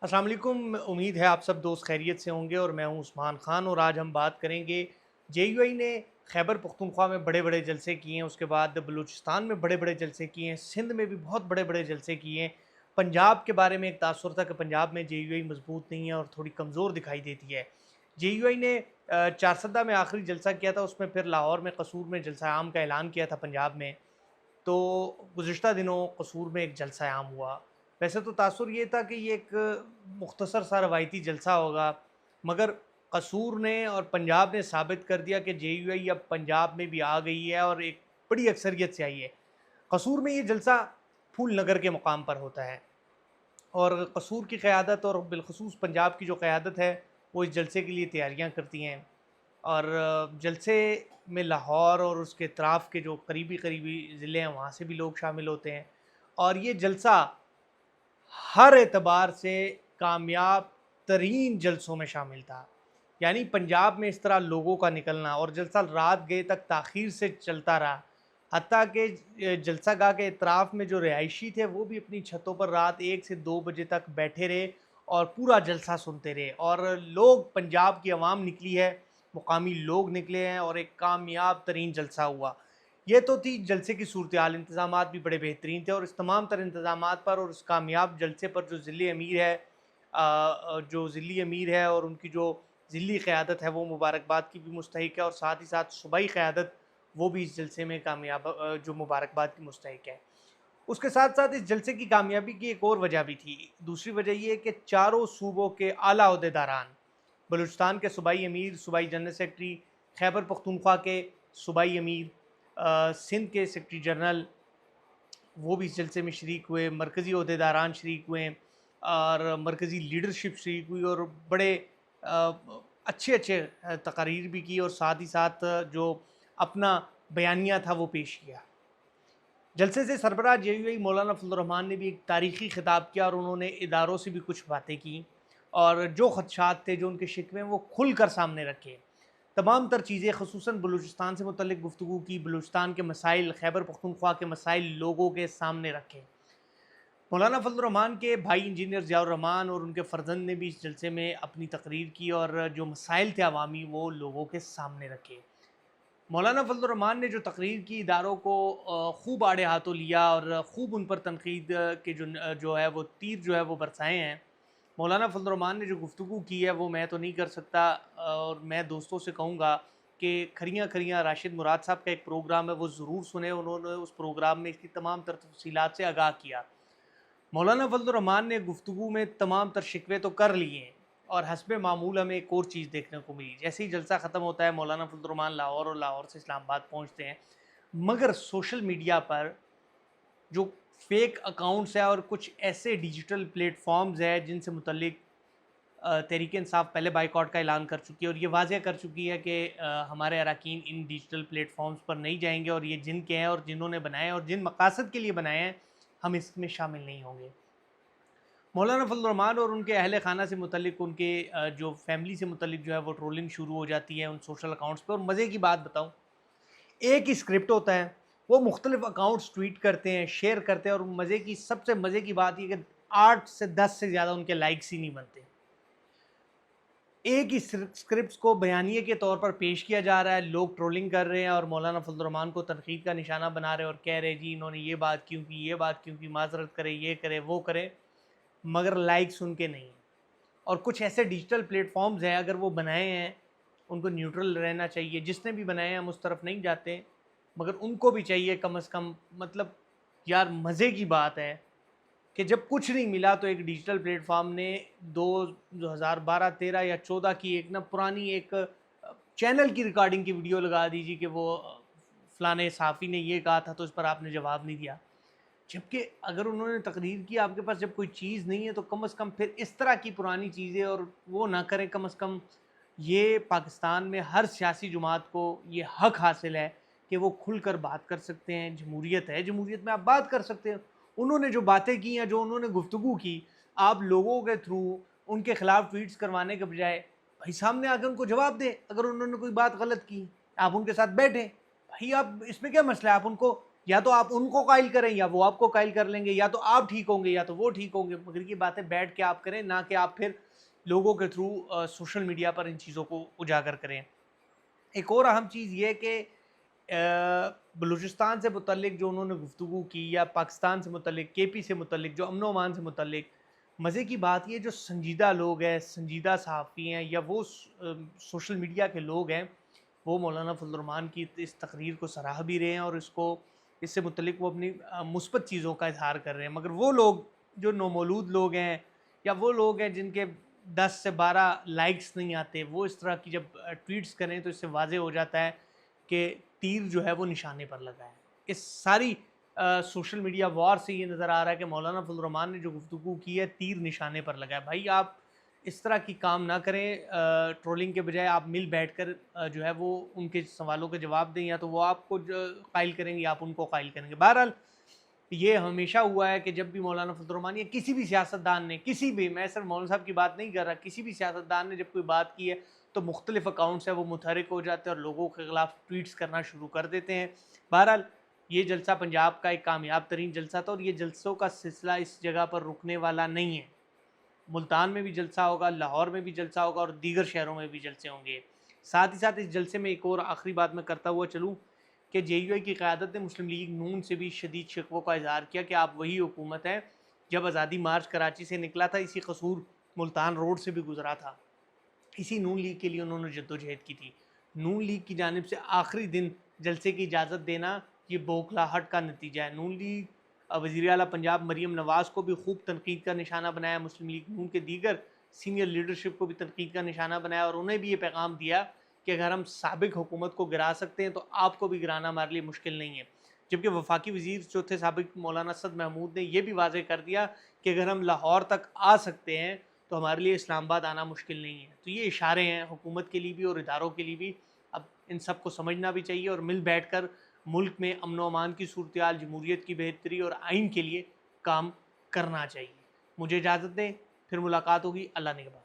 अस्सलाम वालेकुम। उम्मीद है आप सब दोस्त खैरियत से होंगे और मैं हूं उस्मान खान और आज हम बात करेंगे जेयूआई ने खैबर पख्तूनख्वा में बड़े बड़े जलसे किए हैं, उसके बाद बलूचिस्तान में बड़े बड़े जलसे किए हैं, सिंध में भी बहुत बड़े बड़े जलसे किए हैं। पंजाब के बारे में एक तासुर था कि पंजाब में जेयूआई मजबूत नहीं है और थोड़ी कमज़ोर दिखाई देती है। जेयूआई ने चारसदा में आखिरी जलसा किया था, उसमें फिर लाहौर में कसूर में जलसा आम का ऐलान किया था पंजाब में। तो गुज़िश्ता दिनों कसूर में एक जलसा आम हुआ। वैसे तो तासुर ये था कि ये एक मुख्तसर सा रवायती जलसा होगा, मगर कसूर ने और पंजाब ने साबित कर दिया कि जेयूआई अब पंजाब में भी आ गई है और एक बड़ी अक्सरियत से आई है। कसूर में ये जलसा फूल नगर के मुकाम पर होता है और कसूर की क़यादत और बिलख़ुसूस पंजाब की जो क़यादत है, वो इस जलसे के लिए तैयारियाँ करती हैं। और जलसे में लाहौर और उसके अतराफ़ के जो करीबी ज़िले हैं, वहाँ से भी लोग शामिल होते हैं और ये जलसा हर एतबार से कामयाब तरीन जलसों में शामिल था। यानी पंजाब में इस तरह लोगों का निकलना और जलसा रात गए तक ताख़ीर से चलता रहा। हत्ता कि जलसा गाह के अतराफ़ में जो रिहायशी थे वो भी अपनी छतों पर रात 1 से 2 बजे तक बैठे रहे और पूरा जलसा सुनते रहे। और लोग, पंजाब की आवाम निकली है, मुकामी लोग निकले हैं और एक कामयाब तरीन जलसा हुआ। ये तो थी जलसे की सूरत-ए-हाल। इंतज़ामात भी बड़े बेहतरीन थे और इस तमाम तर इंतज़ामात पर और उस कामयाब जलसे पर जो ज़िले अमीर है जो ज़िली अमीर है और उनकी जो ज़िली क़यादत है वो मुबारकबाद की भी मुस्तहिक है और साथ ही साथ सूबाई क़यादत वो भी इस जलसे में कामयाब जो मुबारकबाद की मुस्तहिक है। उसके साथ-साथ इस जलसे की कामयाबी की एक और वजह भी थी। दूसरी वजह ये है कि चारों सूबों के आला ओहदेदारान, बलूचिस्तान के सूबाई अमीर, सूबाई जनरल सेक्रेटरी, खैबर पख्तूनख्वा के सूबाई अमीर, सिंध के सेक्रेटरी जनरल, वो भी इस जलसे में शरीक हुए, मरकज़ी ओहदेदारान शरीक हुए और मरकज़ी लीडरशिप शरीक हुई और बड़े अच्छे-अच्छे तकारीर भी की और साथ ही साथ जो अपना बयानिया था वो पेश किया। जलसे से सरबराह जेयूआई मौलाना फजल रहमान ने भी एक तारीख़ी ख़िताब किया और उन्होंने इदारों से भी कुछ बातें की और जो ख़दशात थे, जो उनके शिकवे वो खुल कर सामने रखे। तमाम तर चीज़ें, ख़ुसूसन बलूचिस्तान से मुतल्लिक़ गुफ्तगू की, बलूचिस्तान के मसाइल, खैबर पख्तूनख्वा के मसाइल लोगों के सामने रखे। मौलाना फजल रहमान के भाई इंजीनियर ज़ियाउर रहमान और उनके फ़र्जंद ने भी इस जलसे में अपनी तकरीर की और जो मसाइल थे अवामी वो लोगों के सामने रखे। मौलाना फजल रहमान ने जो तकरीर की, इदारों को खूब आड़े हाथों लिया और ख़ूब उन पर तनक़ीद के जो है वो तीर जो है वो बरसाए हैं। मौलाना फजल रहमान ने जो गुफ्तगू की है वो मैं तो नहीं कर सकता और मैं दोस्तों से कहूँगा कि खरियाँ खरियाँ राशिद मुराद साहब का एक प्रोग्राम है, वो ज़रूर सुने। उन्होंने उस प्रोग्राम में इसकी तमाम तर तफ़सीलात से आगाह किया। मौलाना फजल रहमान ने गुफ्तगू में तमाम तर शिकवे तो कर लिए हैं और हस्बे मामूल हमें एक और चीज़ देखने को मिली। जैसे ही जलसा ख़त्म होता है, मौलाना फजल रहमान लाहौर और लाहौर से इस्लामाबाद पहुँचते हैं, मगर सोशल मीडिया पर जो फेक अकाउंट्स हैं और कुछ ऐसे डिजिटल प्लेटफॉर्म्स हैं जिनसे मुतल्लिक तहरीक इंसाफ पहले बाइकआउट का ऐलान कर चुकी है और ये वाज़ेह कर चुकी है कि हमारे अरकान इन डिजिटल प्लेटफॉर्म्स पर नहीं जाएंगे और ये जिनके हैं और जिन्होंने बनाए हैं और जिन मकासद के लिए बनाए हैं, हम इसमें शामिल नहीं होंगे। मौलाना फजल रहमान और उनके अहल खाना से मुतल्लिक, उनके जो फैमिली से मुतल्लिक जो है वो ट्रोलिंग शुरू हो जाती है उन सोशल अकाउंट्स पर। और मज़े की बात बताऊँ, एक ही स्क्रिप्ट होता है, वो मुख्तलिफ अकाउंट्स ट्वीट करते हैं, शेयर करते हैं और सबसे मज़े की बात ये कि 8 से 10 से ज़्यादा उनके लाइक्स ही नहीं बनते। एक ही स्क्रिप्ट्स को बयानिए के तौर पर पेश किया जा रहा है, लोग ट्रोलिंग कर रहे हैं और मौलाना फजल रहमान को तनकीद का निशाना बना रहे हैं और कह रहे हैं जी इन्होंने ये बात क्यों की, ये बात क्यों की, माजरत करे, ये करे, वो करे, मगर लाइक्स उनके नहीं हैं। और कुछ ऐसे डिजिटल प्लेटफॉर्म्स हैं, अगर वो बनाए हैं, उनको न्यूट्रल रहना चाहिए। जिसने भी बनाए हैं हम उस तरफ नहीं जाते, मगर उनको भी चाहिए कम अज़ कम, मतलब यार मज़े की बात है कि जब कुछ नहीं मिला तो एक डिजिटल प्लेटफॉर्म ने 2012-13 या 14 की एक ना पुरानी एक चैनल की रिकॉर्डिंग की वीडियो लगा दीजिए कि वो फ़लाने सहाफ़ी ने ये कहा था तो इस पर आपने जवाब नहीं दिया। जबकि अगर उन्होंने तकरीर की, आपके पास जब कोई चीज़ नहीं है तो कम अज़ कम फिर इस तरह की पुरानी चीज़ें और वो ना करें। कम अज़ कम ये पाकिस्तान में हर सियासी जमात को ये हक़ हासिल है कि वो खुल कर बात कर सकते हैं। जमहूरियत है, जमहूरियत में आप बात कर सकते हैं। उन्होंने जो बातें की हैं, जो उन्होंने गुफ्तगू की, आप लोगों के थ्रू उनके ख़िलाफ़ ट्वीट्स करवाने के बजाय भाई सामने आकर उनको जवाब दें। अगर उन्होंने कोई बात गलत की, आप उनके साथ बैठें। भाई आप, इसमें क्या मसला है, आप उनको یا تو آپ ان کو قائل کریں یا وہ آپ کو قائل کر لیں گے، یا تو آپ ٹھیک ہوں گے یا تو وہ ٹھیک ہوں گے، مگر یہ باتیں بیٹھ کے آپ کریں، نہ کہ آپ پھر لوگوں کے تھرو سوشل میڈیا پر ان چیزوں کو اجاگر کریں۔ ایک اور اہم چیز یہ کہ بلوچستان سے متعلق جو انہوں نے گفتگو کی، یا پاکستان سے متعلق، کے پی سے متعلق، جو امن و امان سے متعلق، مزے کی بات یہ جو سنجیدہ لوگ ہیں، سنجیدہ صحافی ہیں، یا وہ سوشل میڈیا کے لوگ ہیں، وہ مولانا فضل الرحمان کی اس تقریر کو سراہ بھی رہے ہیں، اور اس سے متعلق وہ اپنی مثبت چیزوں کا اظہار کر رہے ہیں۔ مگر وہ لوگ جو نومولود لوگ ہیں، یا وہ لوگ ہیں جن کے 10 سے 12 لائکس نہیں آتے، وہ اس طرح کی جب ٹویٹس کریں تو اس سے واضح ہو جاتا ہے کہ تیر جو ہے وہ نشانے پر لگا ہے۔ اس ساری سوشل میڈیا وار سے یہ نظر آ رہا ہے کہ مولانا فضل الرحمان نے جو گفتگو کی ہے تیر نشانے پر لگا ہے۔ بھائی آپ اس طرح کی کام نہ کریں، ٹرولنگ کے بجائے آپ مل بیٹھ کر جو ہے وہ ان کے سوالوں کے جواب دیں، یا تو وہ آپ کو قائل کریں گے یا آپ ان کو قائل کریں گے۔ بہرحال یہ ہمیشہ ہوا ہے کہ جب بھی مولانا فضل الرحمان یا کسی بھی سیاستدان نے، کسی بھی، میں صرف مولانا صاحب کی بات نہیں کر رہا، کسی بھی سیاستدان نے جب کوئی بات کی ہے تو مختلف اکاؤنٹس ہیں وہ متحرک ہو جاتے ہیں اور لوگوں کے خلاف ٹویٹس کرنا شروع کر دیتے ہیں۔ بہرحال یہ جلسہ پنجاب کا ایک کامیاب ترین جلسہ تھا، اور یہ جلسوں کا سلسلہ اس جگہ پر رکنے والا نہیں ہے۔ ملتان میں بھی جلسہ ہوگا، لاہور میں بھی جلسہ ہوگا، اور دیگر شہروں میں بھی جلسے ہوں گے۔ ساتھ ہی ساتھ اس جلسے میں ایک اور آخری بات میں کرتا ہوا چلوں کہ جے یو آئی کی قیادت نے مسلم لیگ نون سے بھی شدید شکووں کا اظہار کیا کہ آپ وہی حکومت ہے جب آزادی مارچ کراچی سے نکلا تھا، اسی قصور ملتان روڈ سے بھی گزرا تھا، اسی نون لیگ کے لیے انہوں نے جدوجہد کی تھی۔ نون لیگ کی جانب سے آخری دن جلسے کی اجازت دینا یہ بوکھلاہٹ کا نتیجہ ہے۔ نون لیگ وزیر اعلیٰ پنجاب مریم نواز کو بھی خوب تنقید کا نشانہ بنایا، مسلم لیگ نون کے دیگر سینئر لیڈرشپ کو بھی تنقید کا نشانہ بنایا، اور انہیں بھی یہ پیغام دیا کہ اگر ہم سابق حکومت کو گرا سکتے ہیں تو آپ کو بھی گرانا ہمارے لیے مشکل نہیں ہے۔ جبکہ وفاقی وزیر جو تھے سابق مولانا اسد محمود نے یہ بھی واضح کر دیا کہ اگر ہم لاہور تک آ سکتے ہیں تو ہمارے لیے اسلام آباد آنا مشکل نہیں ہے۔ تو یہ اشارے ہیں حکومت کے لیے بھی اور اداروں کے لیے بھی، اب ان سب کو سمجھنا بھی چاہیے اور مل بیٹھ کر ملک میں امن و امان کی صورتحال، جمہوریت کی بہتری اور آئین کے لیے کام کرنا چاہیے۔ مجھے اجازت دیں، پھر ملاقات ہوگی۔ اللہ نگہبان۔